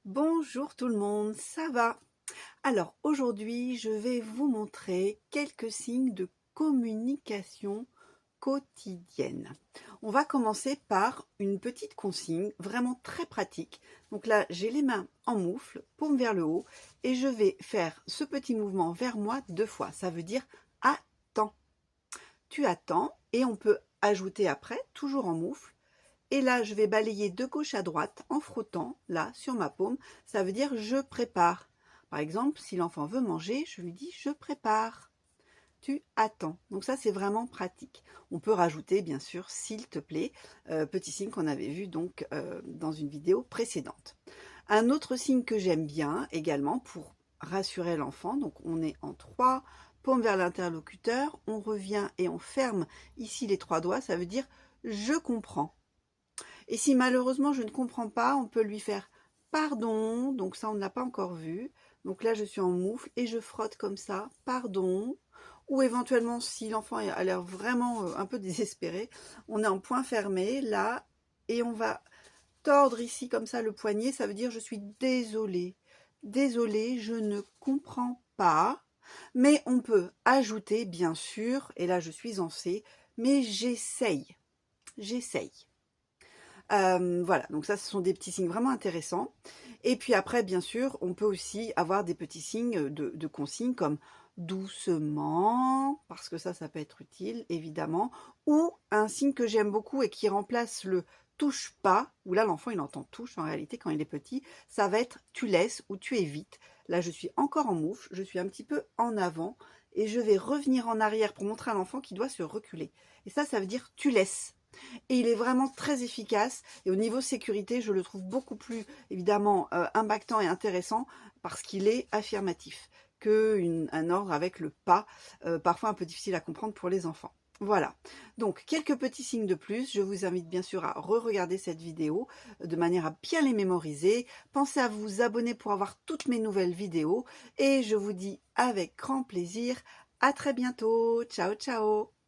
Bonjour tout le monde, ça va? Alors aujourd'hui, je vais vous montrer quelques signes de communication quotidienne. On va commencer par une petite consigne vraiment très pratique. Donc là, j'ai les mains en moufle, paume vers le haut, et je vais faire ce petit mouvement vers moi 2 fois. Ça veut dire attends. Tu attends et on peut ajouter après, toujours en moufle. Et là, je vais balayer de gauche à droite en frottant, là, sur ma paume. Ça veut dire je prépare. Par exemple, si l'enfant veut manger, je lui dis je prépare. Tu attends. Donc ça, c'est vraiment pratique. On peut rajouter, bien sûr, s'il te plaît, petit signe qu'on avait vu donc dans une vidéo précédente. Un autre signe que j'aime bien également pour rassurer l'enfant, donc on est en 3, paume vers l'interlocuteur, on revient et on ferme ici les 3 doigts, ça veut dire je comprends. Et si malheureusement je ne comprends pas, on peut lui faire pardon, donc ça on ne l'a pas encore vu. Donc là je suis en moufle et je frotte comme ça, pardon. Ou éventuellement si l'enfant a l'air vraiment un peu désespéré, on est en point fermé là et on va tordre ici comme ça le poignet, ça veut dire je suis désolée. Désolée, je ne comprends pas. Mais on peut ajouter bien sûr, et là je suis en C, mais j'essaye. J'essaye. Voilà, donc ça, ce sont des petits signes vraiment intéressants. Et puis après, bien sûr, on peut aussi avoir des petits signes de consignes comme doucement, parce que ça peut être utile, évidemment. Ou un signe que j'aime beaucoup et qui remplace le touche pas, où là l'enfant il entend touche en réalité quand il est petit, ça va être tu laisses ou tu évites. Là je suis encore en moufle, je suis un petit peu en avant et je vais revenir en arrière pour montrer à l'enfant qu'il doit se reculer. Et ça veut dire tu laisses. Et il est vraiment très efficace et au niveau sécurité, je le trouve beaucoup plus évidemment impactant et intéressant parce qu'il est affirmatif qu'un ordre avec le pas, parfois un peu difficile à comprendre pour les enfants. Voilà, donc quelques petits signes de plus. Je vous invite bien sûr à re-regarder cette vidéo de manière à bien les mémoriser. Pensez à vous abonner pour avoir toutes mes nouvelles vidéos et je vous dis avec grand plaisir à très bientôt. Ciao, ciao!